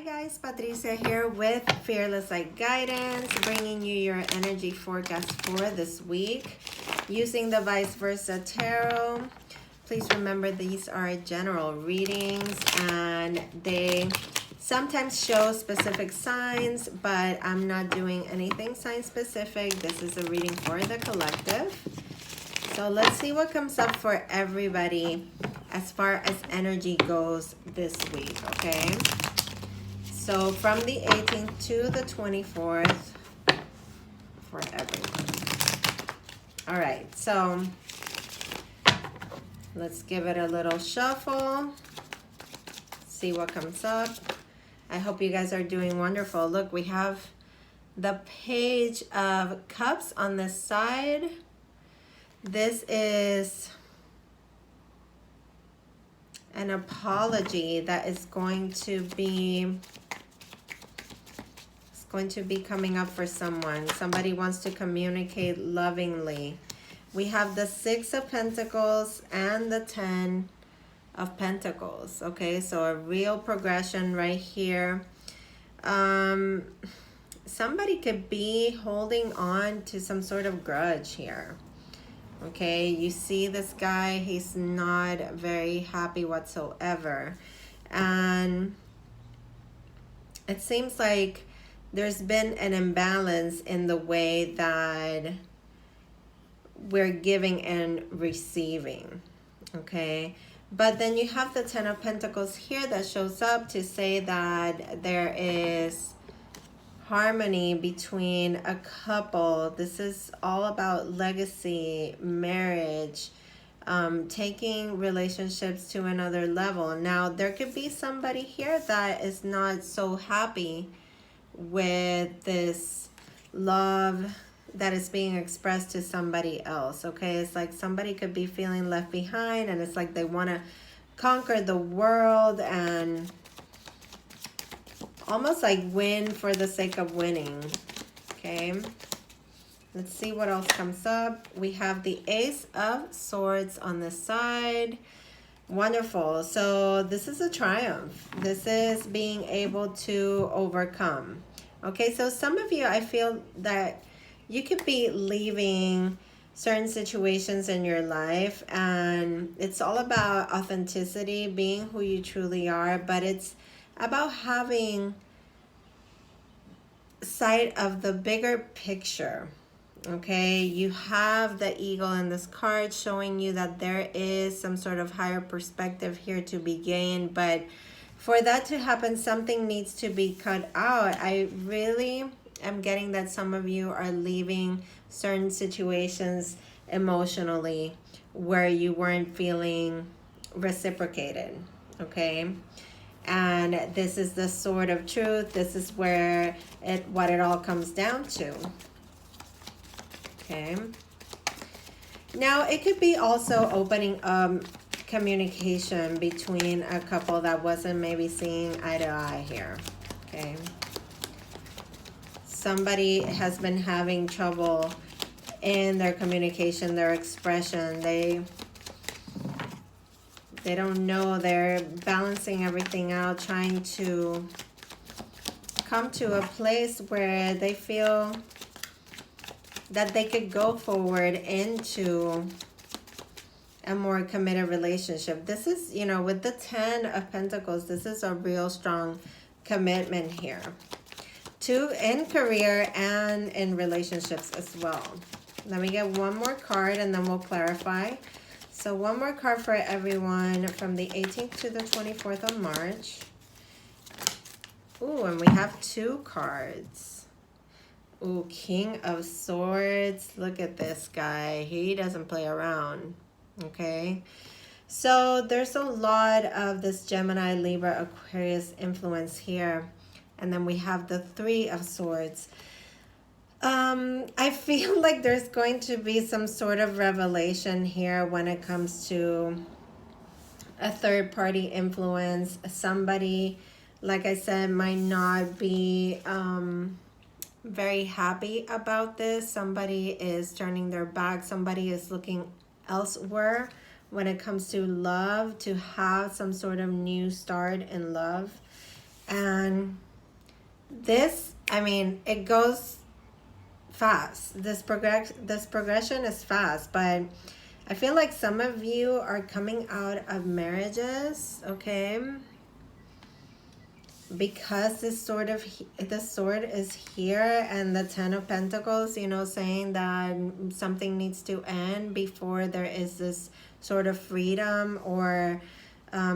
guys, Patricia here with Fearless Light Guidance, bringing you your energy forecast for this week using the Vice Versa Tarot. Please remember these are general readings and they sometimes show specific signs, but I'm not doing anything sign specific. This is a reading for the collective. So let's see what comes up for everybody as far as energy goes this week, okay? So from the 18th to the 24th for everyone. All right, so let's give it a little shuffle, see what comes up. I hope you guys are doing wonderful. Look, we have the Page of Cups on this side. This is an apology that is going to be coming up for someone. Somebody wants to communicate lovingly. We have the Six of Pentacles and the Ten of Pentacles. Okay, so a real progression right here. Somebody could be holding on to some sort of grudge here. Okay, you see this guy, he's not very happy whatsoever. And it seems like there's been an imbalance in the way that we're giving and receiving. Okay, but then you have the Ten of Pentacles here that shows up to say that there is harmony between a couple. This is all about legacy, marriage, taking relationships to another level. Now, there could be somebody here that is not so happy with this love that is being expressed to somebody else, okay? It's like somebody could be feeling left behind, and it's like they want to conquer the world and almost like win for the sake of winning, okay? Let's see what else comes up. We have the Ace of Swords on this side. Wonderful. So this is a triumph. This is being able to overcome. Okay, so some of you, I feel that you could be leaving certain situations in your life, and it's all about authenticity, being who you truly are, but it's about having sight of the bigger picture. Okay, you have the Eagle in this card showing you that there is some sort of higher perspective here to be gained, but for that to happen, something needs to be cut out. I really am getting that some of you are leaving certain situations emotionally where you weren't feeling reciprocated, okay? And this is the Sword of Truth. This is where what it all comes down to. Okay. Now, it could be also opening communication between a couple that wasn't maybe seeing eye to eye here. Okay. Somebody has been having trouble in their communication, their expression. They don't know, they're balancing everything out, trying to come to a place where they feel that they could go forward into a more committed relationship. This is, you know, with the Ten of Pentacles, this is a real strong commitment here. In career and in relationships as well. Let me get one more card and then we'll clarify. So one more card for everyone from the 18th to the 24th of March. Ooh, and we have two cards. Ooh, King of Swords. Look at this guy. He doesn't play around. Okay. So there's a lot of this Gemini, Libra, Aquarius influence here. And then we have the Three of Swords. I feel like there's going to be some sort of revelation here when it comes to a third-party influence. Somebody, like I said, might not be very happy about this. Somebody is turning their back. Somebody is looking elsewhere when it comes to love, to have some sort of new start in love. And this, I mean, it goes fast. This progression is fast, but I feel like some of you are coming out of marriages, okay? Because the sword is here, and the Ten of Pentacles, you know, saying that something needs to end before there is this sort of freedom or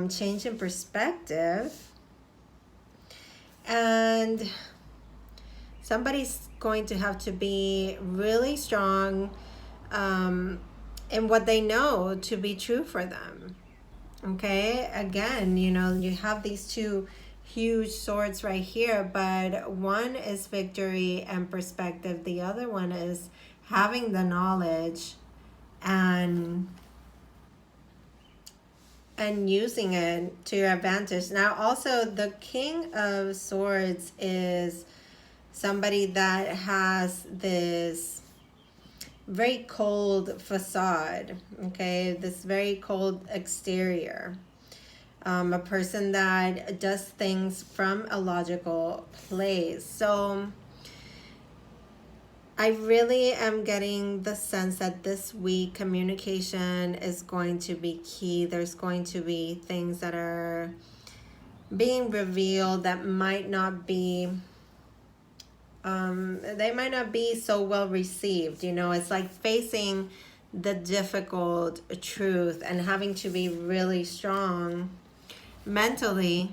change in perspective. And somebody's going to have to be really strong in what they know to be true for them. Okay, again, you know, you have these two huge swords right here, but one is victory and perspective. The other one is having the knowledge and using it to your advantage. Now, also, the King of Swords is somebody that has this very cold facade, okay? This very cold exterior. A person that does things from a logical place. So I really am getting the sense that this week communication is going to be key. There's going to be things that are being revealed that might not be they might not be so well received. You know, it's like facing the difficult truth and having to be really strong mentally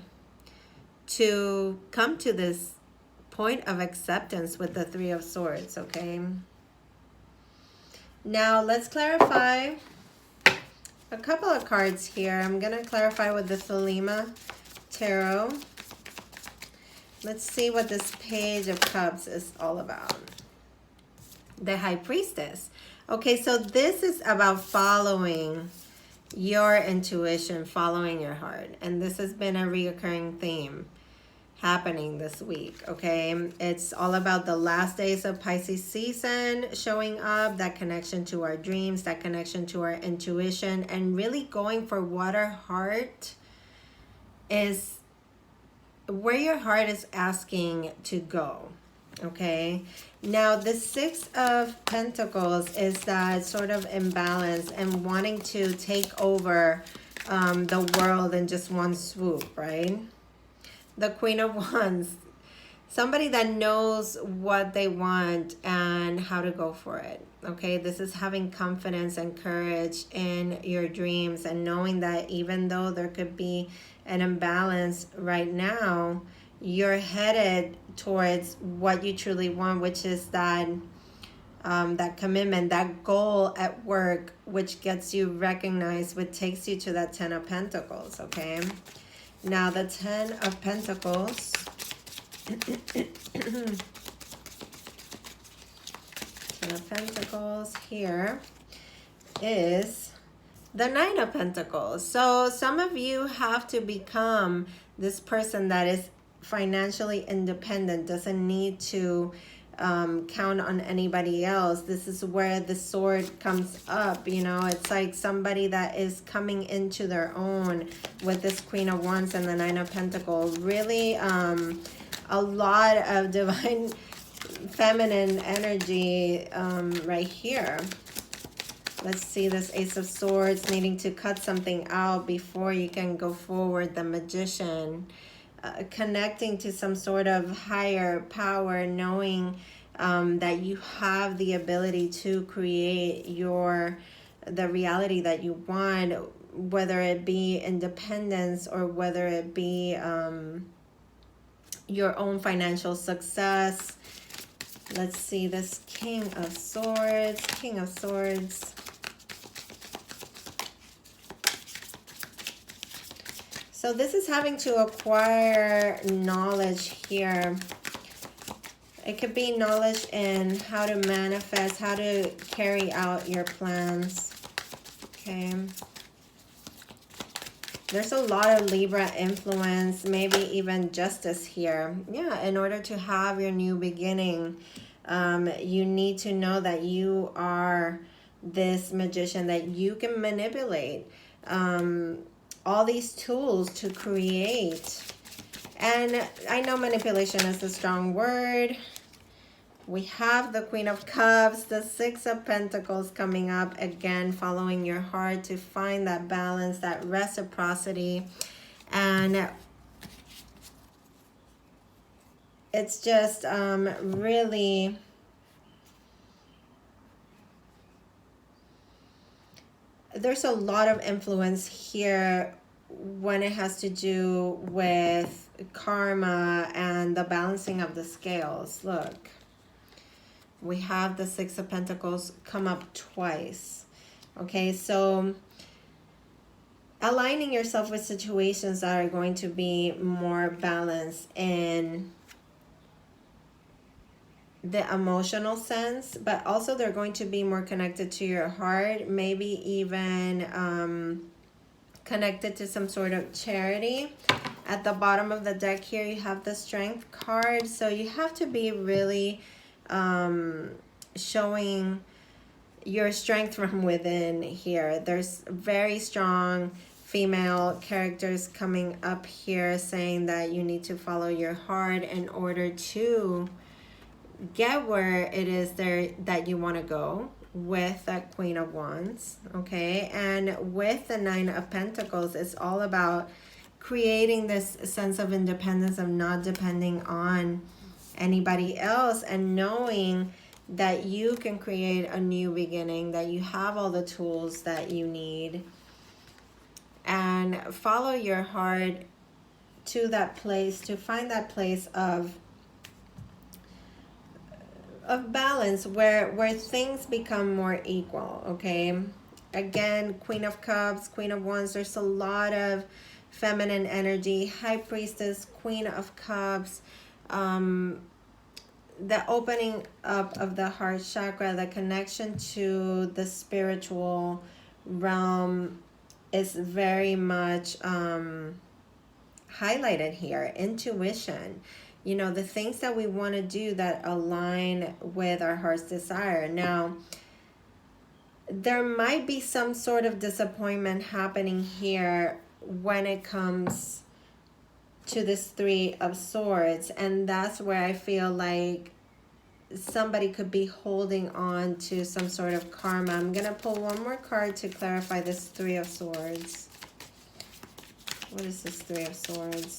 to come to this point of acceptance with the Three of Swords, okay? Now, let's clarify a couple of cards here. I'm going to clarify with the Thelema Tarot. Let's see what this Page of Cups is all about. The High Priestess. Okay, so this is about following your intuition, following your heart. And this has been a reoccurring theme happening this week, okay? It's all about the last days of Pisces season showing up, that connection to our dreams, that connection to our intuition, and really going for what our heart is, where your heart is asking to go, okay? Now, the Six of Pentacles is that sort of imbalance and wanting to take over the world in just one swoop, right? The Queen of Wands, somebody that knows what they want and how to go for it, okay? This is having confidence and courage in your dreams and knowing that even though there could be an imbalance right now, you're headed towards what you truly want, which is that that commitment, that goal at work, which gets you recognized, which takes you to that Ten of Pentacles, okay? Now, the Ten of Pentacles, Ten of Pentacles here is the Nine of Pentacles. So some of you have to become this person that is financially independent, doesn't need to count on anybody else. This is where the sword comes up, you know. It's like somebody that is coming into their own with this Queen of Wands and the Nine of Pentacles. Really a lot of divine feminine energy right here. Let's see, this Ace of Swords, needing to cut something out before you can go forward. The Magician, connecting to some sort of higher power, knowing that you have the ability to create the reality that you want, whether it be independence or whether it be your own financial success. Let's see, this King of Swords, King of Swords. So this is having to acquire knowledge here. It could be knowledge in how to manifest, how to carry out your plans. Okay. There's a lot of Libra influence, maybe even justice here. Yeah, in order to have your new beginning, you need to know that you are this magician, that you can manipulate all these tools to create And I know manipulation is a strong word. We have the Queen of Cups, the Six of Pentacles coming up again, following your heart to find that balance, that reciprocity. And it's just really, there's a lot of influence here when it has to do with karma and the balancing of the scales. Look, we have the Six of Pentacles come up twice. Okay, so aligning yourself with situations that are going to be more balanced in the emotional sense, but also they're going to be more connected to your heart, maybe even connected to some sort of charity. At the bottom of the deck here, you have the Strength card. So you have to be really showing your strength from within here. There's very strong female characters coming up here saying that you need to follow your heart in order to get where it is there that you want to go with that Queen of Wands. Okay, and with the Nine of Pentacles, it's all about creating this sense of independence, of not depending on anybody else, and knowing that you can create a new beginning, that you have all the tools that you need, and follow your heart to that place, to find that place of balance where things become more equal. Okay, again, Queen of Cups, Queen of Wands, there's a lot of feminine energy. High Priestess, Queen of Cups, the opening up of the heart chakra, the connection to the spiritual realm is very much highlighted here. Intuition, you know, the things that we want to do that align with our heart's desire. Now, there might be some sort of disappointment happening here when it comes to this Three of Swords, and that's where I feel like somebody could be holding on to some sort of karma. I'm gonna pull one more card to clarify this Three of Swords. What is this Three of Swords?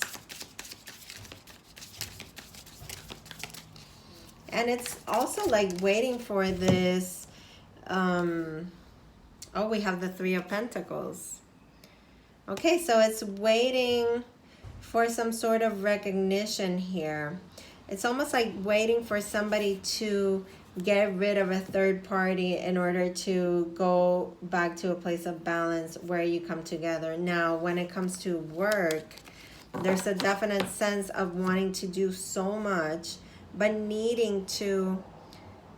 And it's also like waiting for this oh, we have the Three of Pentacles. Okay, so it's waiting for some sort of recognition here. It's almost like waiting for somebody to get rid of a third party in order to go back to a place of balance where you come together. Now, when it comes to work, there's a definite sense of wanting to do so much, but needing to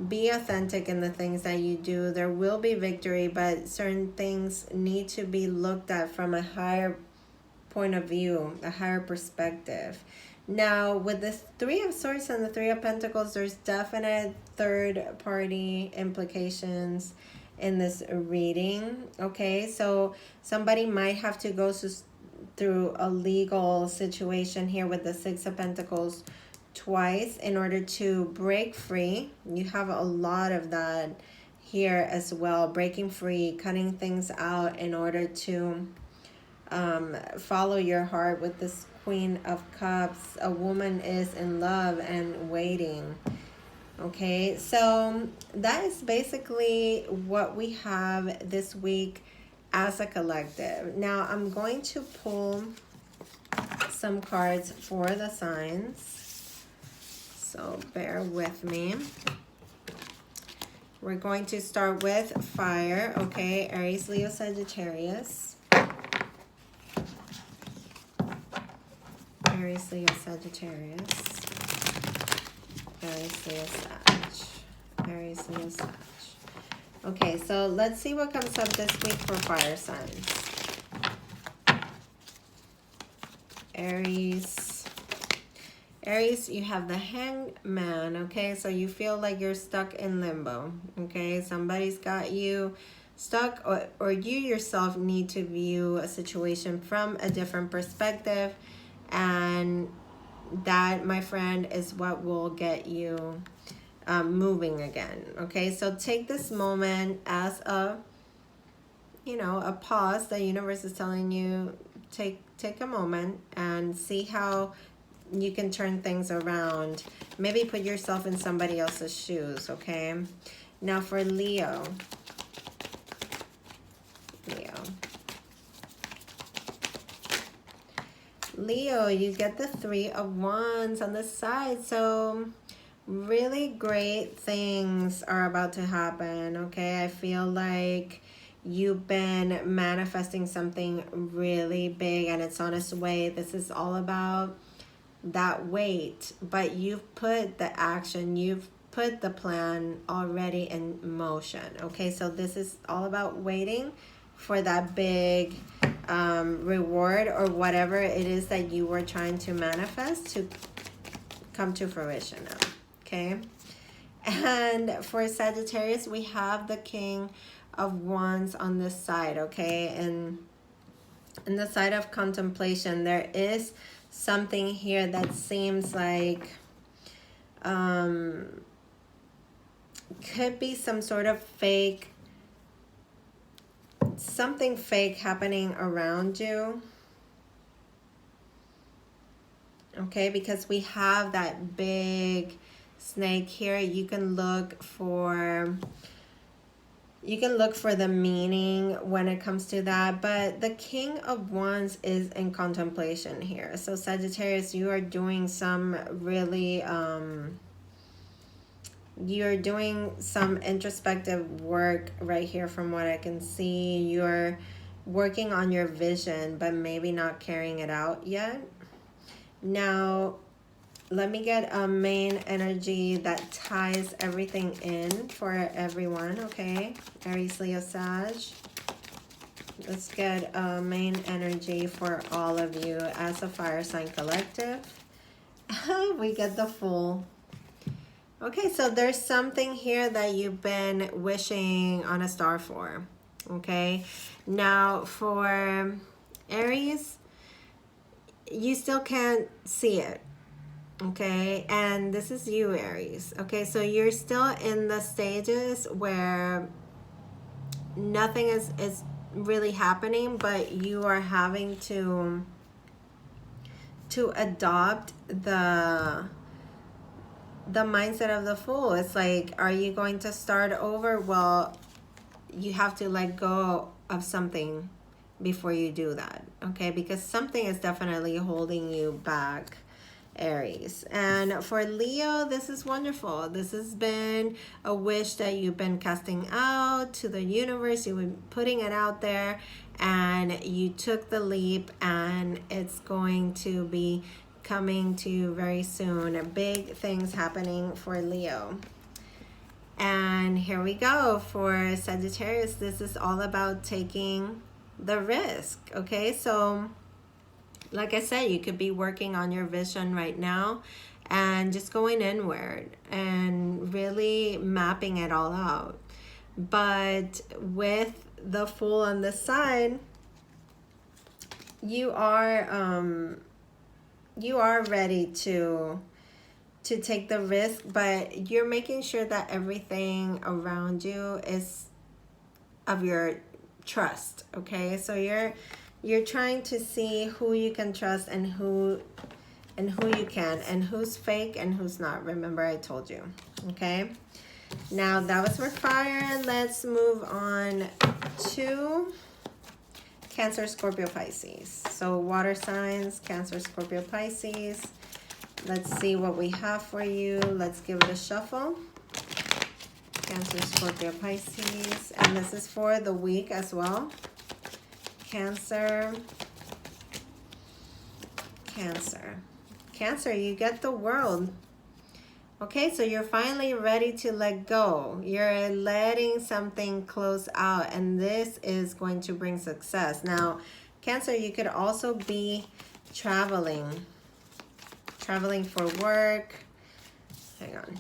be authentic in the things that you do. There will be victory, but certain things need to be looked at from a higher point of view, a higher perspective. Now, with the Three of Swords and the Three of Pentacles, there's definite third party implications in this reading. Okay, so somebody might have to go through a legal situation here with the Six of Pentacles twice in order to break free. You have a lot of that here as well, breaking free, cutting things out in order to follow your heart. With this Queen of Cups, a woman is in love and waiting. Okay, so that is basically what we have this week as a collective. Now I'm going to pull some cards for the signs, so bear with me. We're going to start with fire. Okay, Aries, Leo, Sagittarius. Aries, Leo, Sagittarius. Aries, Leo, Sag. Aries, Leo, Sag. Okay, so let's see what comes up this week for fire signs. Aries. Aries, you have the Hangman, okay? So you feel like you're stuck in limbo, okay? Somebody's got you stuck, or you yourself need to view a situation from a different perspective and that, my friend, is what will get you moving again. Okay, so take this moment as a, you know, a pause. The universe is telling you, take a moment and see how you can turn things around. Maybe put yourself in somebody else's shoes. Okay, now for Leo. Leo, you get the 3 of Wands on the side. So really great things are about to happen. Okay, I feel like you've been manifesting something really big and it's on its way. This is all about that wait, but you've put the action, you've put the plan already in motion. Okay, so this is all about waiting for that big reward or whatever it is that you were trying to manifest to come to fruition now. Okay, and for Sagittarius, we have the King of Wands on this side. Okay, and in the side of contemplation, there is something here that seems like could be some sort of fake, something fake happening around you. Okay, because we have that big snake here. You can look for the meaning when it comes to that, but the King of Wands is in contemplation here. So Sagittarius, you are doing some really you're doing some introspective work right here from what I can see. You're working on your vision, but maybe not carrying it out yet. Now, let me get a main energy that ties everything in for everyone, okay? Aries, Leo, Sag. Let's get a main energy for all of you as a fire sign collective. We get the Fool. Okay, so there's something here that you've been wishing on a star for, okay? Now, for Aries, you still can't see it. Okay, and this is you, Aries. Okay, so you're still in the stages where nothing is really happening, but you are having to adopt the mindset of the Fool. It's like, are you going to start over? Well, you have to let go of something before you do that, okay? Because something is definitely holding you back, Aries. And for Leo, this is wonderful. This has been a wish that you've been casting out to the universe. You've been putting it out there and you took the leap, and it's going to be coming to you very soon. Big things happening for Leo. And here we go for Sagittarius. This is all about taking the risk, okay? So like I said, you could be working on your vision right now and just going inward and really mapping it all out. But with the Fool on the side, you are ready to take the risk, but you're making sure that everything around you is of your trust, okay? So you're trying to see who you can trust and who you can, and who's fake and who's not. Remember, I told you, okay? Now, that was for fire. Let's move on to Cancer, Scorpio, Pisces. So water signs, Cancer, Scorpio, Pisces. Let's see what we have for you. Let's give it a shuffle. Cancer, Scorpio, Pisces. And this is for the week as well. Cancer. Cancer, you get the World. Okay, so you're finally ready to let go. You're letting something close out, and this is going to bring success. Now, Cancer, you could also be traveling for work. Hang on.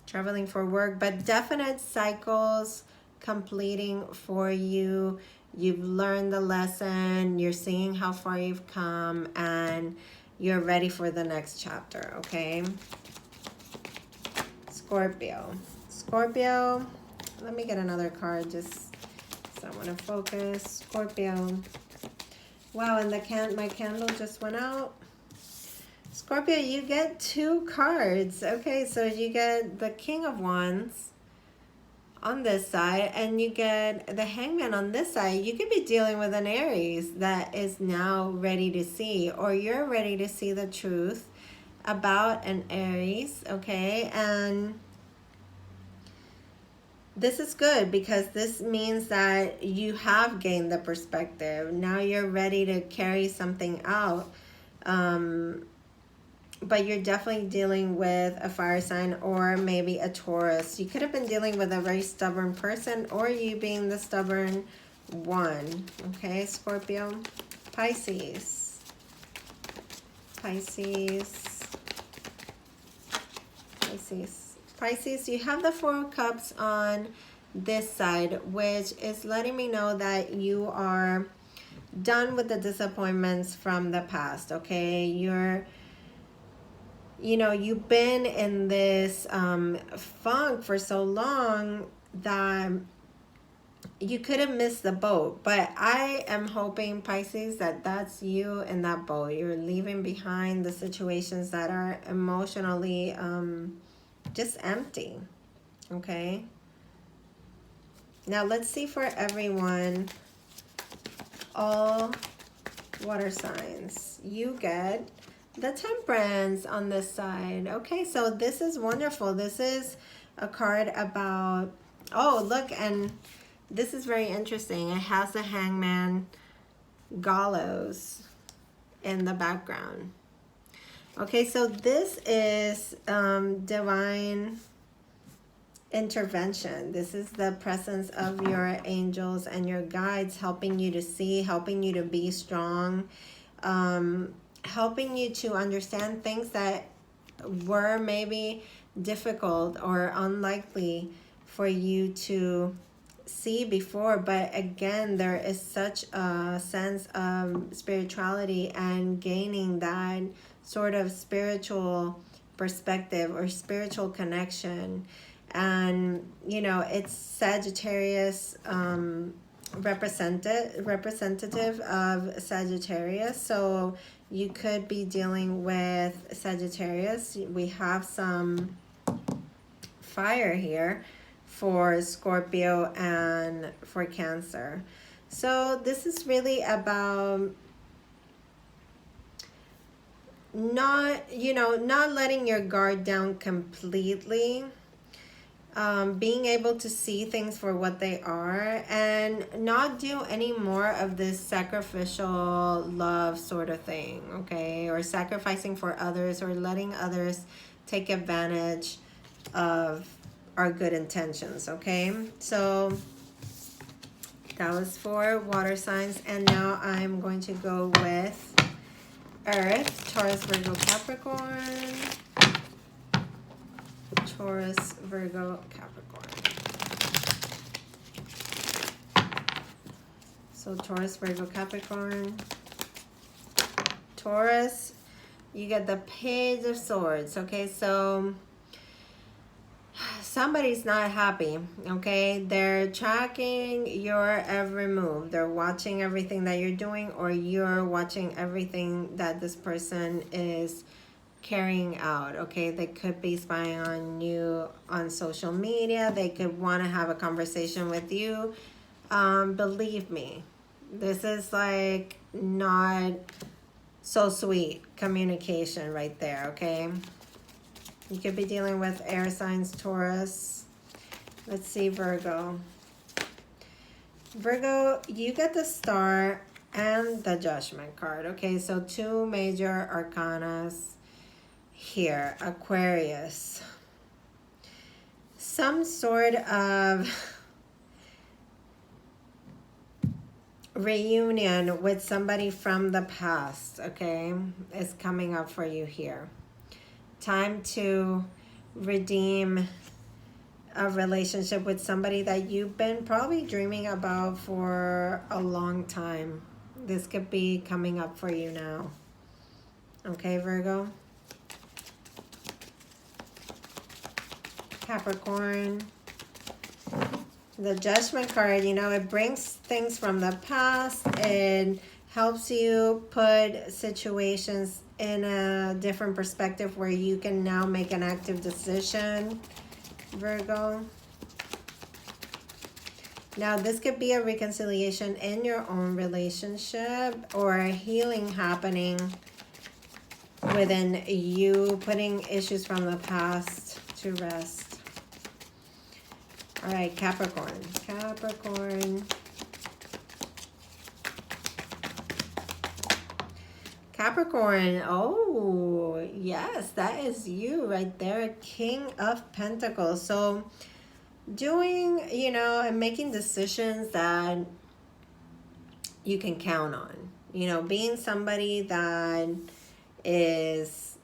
Traveling for work, but definite cycles completing for you. You've learned the lesson. You're seeing how far you've come, and you're ready for the next chapter, okay? Scorpio. Scorpio, let me get another card just so I want to focus. Scorpio. Wow, and my candle just went out. Scorpio, you get 2 cards. Okay, so you get the King of Wands on this side, and you get the Hangman on this side. You could be dealing with an Aries that is now ready to see, or you're ready to see the truth about an Aries, okay? And this is good because this means that you have gained the perspective. Now you're ready to carry something out. But you're definitely dealing with a fire sign or maybe a Taurus. You could have been dealing with a very stubborn person, or you being the stubborn one. Okay, Scorpio. Pisces. Pisces. Pisces. Pisces, you have the 4 of Cups on this side, which is letting me know that you are done with the disappointments from the past, okay? You've been in this funk for so long that you could have missed the boat. But I am hoping, Pisces, that that's you in that boat. You're leaving behind the situations that are emotionally just empty, okay? Now let's see for everyone, all water signs. You get the Temperance on this side. Okay, so this is wonderful. This is a card about, oh, look, and this is very interesting. It has the Hangman gallows in the background. Okay, so this is divine intervention. This is the presence of your angels and your guides helping you to see, helping you to be strong, helping you to understand things that were maybe difficult or unlikely for you to see before. But again, there is such a sense of spirituality and gaining that sort of spiritual perspective or spiritual connection. And it's Sagittarius, representative of Sagittarius, so you could be dealing with Sagittarius. We have some fire here for Scorpio and for Cancer. So this is really about not letting your guard down completely. Being able to see things for what they are and not do any more of this sacrificial love sort of thing, okay? Or sacrificing for others or letting others take advantage of our good intentions, okay? So that was for water signs. And now I'm going to go with Earth, Taurus, Virgo, Capricorn. Taurus, Virgo, Capricorn. So Taurus, Virgo, Capricorn. Taurus, you get the Page of Swords. Okay, so somebody's not happy, okay? They're tracking your every move. They're watching everything that you're doing, or you're watching everything that this person is carrying out, okay? They could be spying on you on social media. They could want to have a conversation with you. Believe me, this is like not so sweet communication right there, okay? You could be dealing with air signs, Taurus. Let's see, Virgo. Virgo, you get the Star and the Judgment card, okay? So 2 major arcanas here. Aquarius, some sort of reunion with somebody from the past, okay, is coming up for you here. Time to redeem a relationship with somebody that you've been probably dreaming about for a long time. This could be coming up for you now. Okay, Virgo. Capricorn. The Judgment card, you know, it brings things from the past. It helps you put situations in a different perspective where you can now make an active decision, Virgo. Now, this could be a reconciliation in your own relationship or a healing happening within you, putting issues from the past to rest. All right, Capricorn. Capricorn. Capricorn. Oh, yes, that is you right there. King of Pentacles. So doing, you know, and making decisions that you can count on. You know, being somebody that is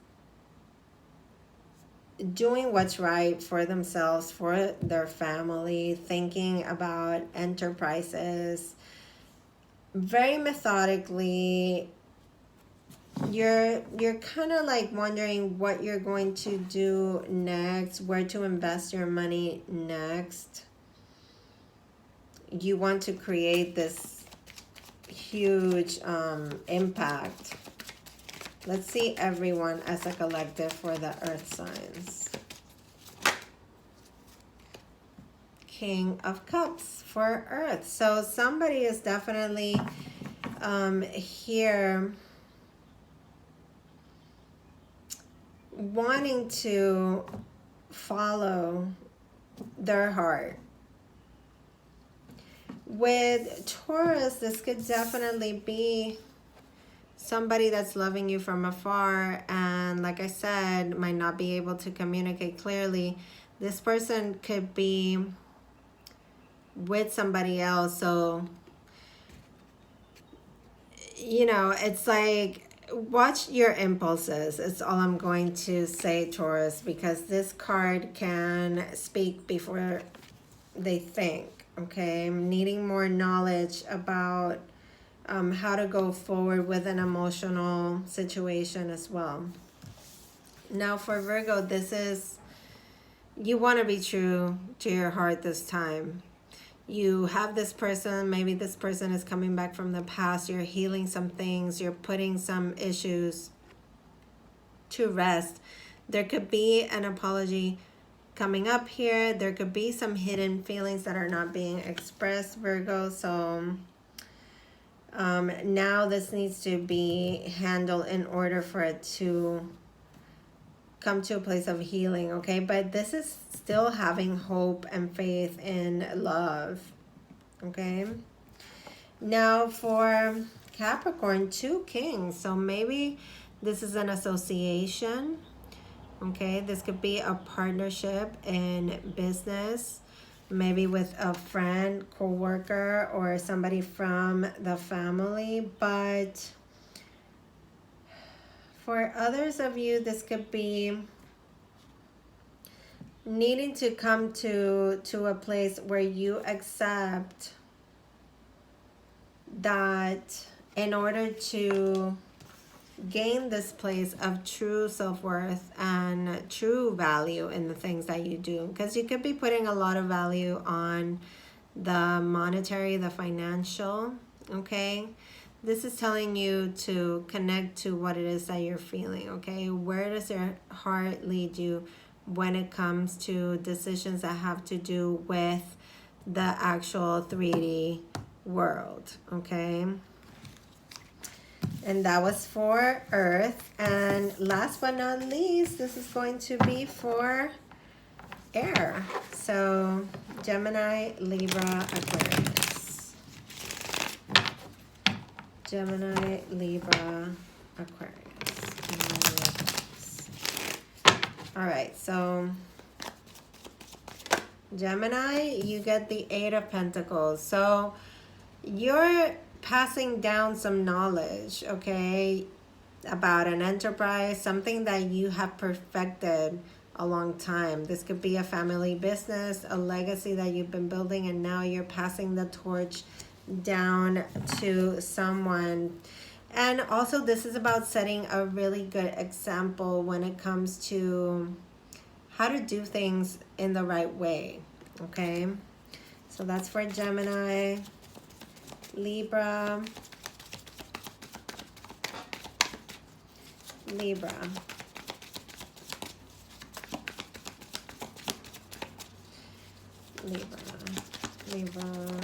doing what's right for themselves, for their family, thinking about enterprises very methodically. You're kind of like wondering what you're going to do next, where to invest your money next. You want to create this huge impact. Let's see everyone as a collective for the earth signs. King of Cups for earth. So somebody is definitely here wanting to follow their heart. With Taurus, this could definitely be somebody that's loving you from afar, and like I said, might not be able to communicate clearly. This person could be with somebody else. So, you know, it's like, watch your impulses. It's all I'm going to say, Taurus, because this card can speak before they think. Okay, I'm needing more knowledge about how to go forward with an emotional situation as well. Now for Virgo, this is, you want to be true to your heart this time. You have this person, maybe this person is coming back from the past. You're healing some things. You're putting some issues to rest. There could be an apology coming up here. There could be some hidden feelings that are not being expressed, Virgo. So now this needs to be handled in order for it to come to a place of healing, okay? But this is still having hope and faith in love, okay? Now for Capricorn, 2 kings. So maybe this is an association, okay? This could be a partnership in business, maybe with a friend, co-worker, or somebody from the family. But for others of you, this could be needing to come to a place where you accept that in order to gain this place of true self-worth and true value in the things that you do, because you could be putting a lot of value on the monetary, the financial, okay? This is telling you to connect to what it is that you're feeling, okay? Where does your heart lead you when it comes to decisions that have to do with the actual 3D world, okay? And that was for Earth. And last but not least, this is going to be for air. So Gemini, Libra, Aquarius. Gemini, Libra, Aquarius. All right, so Gemini, you get the 8 of Pentacles. So you're passing down some knowledge, okay, about an enterprise, something that you have perfected a long time. This could be a family business, a legacy that you've been building, and now you're passing the torch down to someone. And also this is about setting a really good example when it comes to how to do things in the right way. Okay, so that's for Gemini, Libra, Libra. Libra, Libra,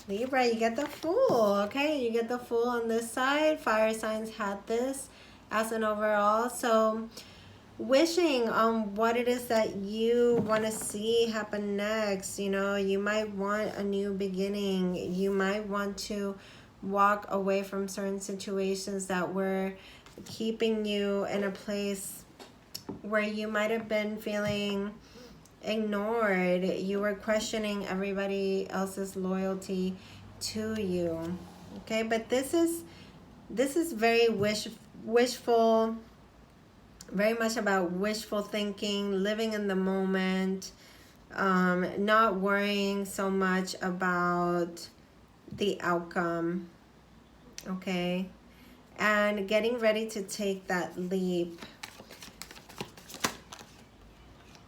Libra, you get the Fool. Okay, you get the Fool on this side. Fire signs had this as an overall. So wishing on what it is that you want to see happen next. You know, you might want a new beginning. You might want to walk away from certain situations that were keeping you in a place where you might have been feeling ignored. You were questioning everybody else's loyalty to you. Okay, but this is very wishful, very much about wishful thinking, living in the moment, not worrying so much about the outcome. Okay, and getting ready to take that leap.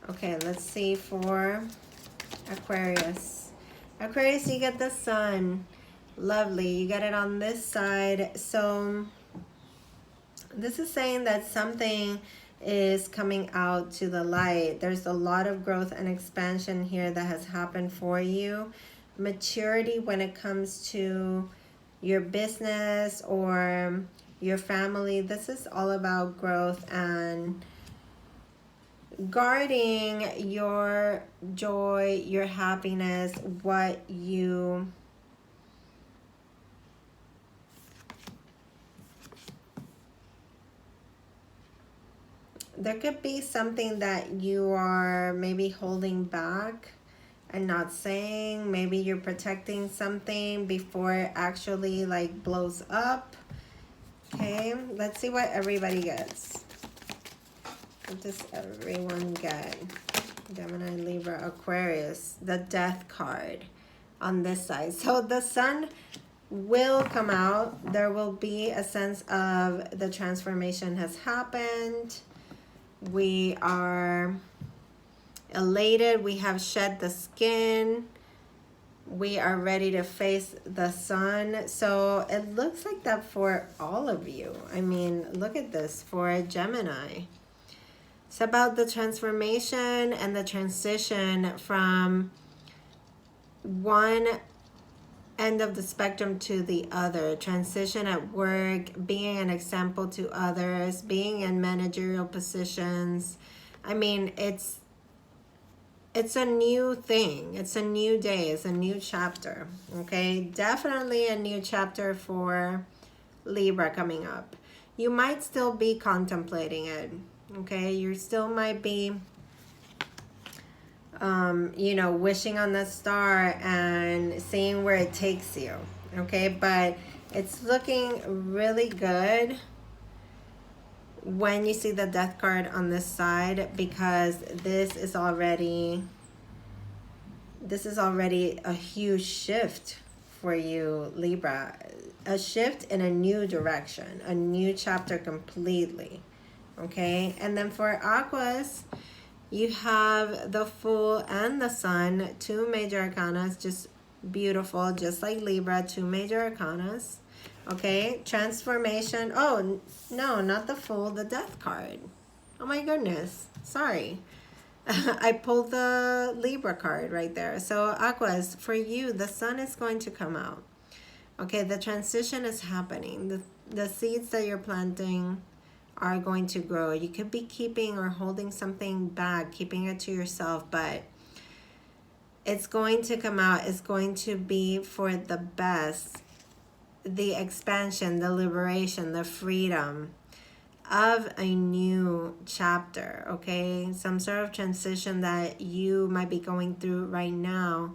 Okay, let's see for Aquarius. Aquarius, you get the Sun. Lovely. You get it on this side. So this is saying that something is coming out to the light. There's a lot of growth and expansion here that has happened for you. Maturity when it comes to your business or your family. This is all about growth and guarding your joy, your happiness, what you there could be something that you are maybe holding back and not saying. Maybe you're protecting something before it actually like blows up. Okay, let's see what everybody gets. What does everyone get? Gemini, Libra, Aquarius, the Death card on this side. So the Sun will come out. There will be a sense of the transformation has happened. We are elated. We have shed the skin. We are ready to face the sun. So it looks like that for all of you. I mean, look at this for Gemini. It's about the transformation and the transition from one end of the spectrum to the other. Transition at work, being an example to others, being in managerial positions. I mean, it's a new thing. It's a new day. It's a new chapter. Okay, definitely a new chapter for Libra coming up. You might still be contemplating it. Okay, you still might be you know, wishing on the star and seeing where it takes you. Okay, but it's looking really good when you see the Death card on this side, because this is already a huge shift for you, Libra. A shift in a new direction, a new chapter completely. Okay, and then for Aquas, you have the Fool and the Sun, two major arcanas, just beautiful, just like Libra, two major arcanas. Okay, transformation. Oh, no, not the Fool, the Death card. Oh my goodness, sorry. I pulled the Libra card right there. So Aquas, for you, the Sun is going to come out. Okay, the transition is happening. The seeds that you're planting are going to grow. You could be keeping or holding something back, keeping it to yourself, but it's going to come out. It's going to be for the best. The expansion, the liberation, the freedom of a new chapter, okay? Some sort of transition that you might be going through right now.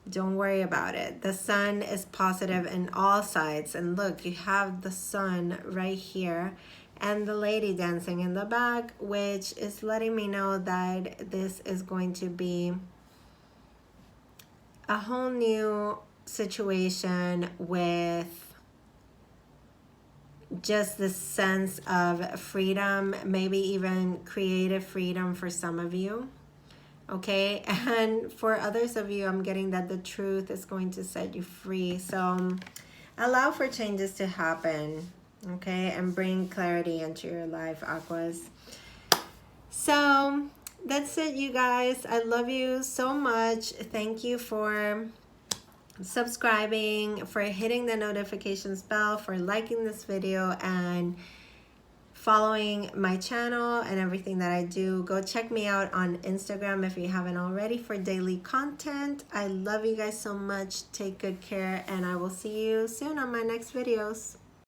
Don't worry about it. The Sun is positive in all sides. And look, you have the Sun right here and the lady dancing in the back, which is letting me know that this is going to be a whole new situation with just the sense of freedom, maybe even creative freedom for some of you. Okay, and for others of you, I'm getting that the truth is going to set you free. So allow for changes to happen, okay, and bring clarity into your life, Aquas. So that's it, you guys. I love you so much. Thank you for subscribing, for hitting the notifications bell, for liking this video, and following my channel and everything that I do. Go check me out on Instagram if you haven't already for daily content. I love you guys so much. Take good care, and I will see you soon on my next videos.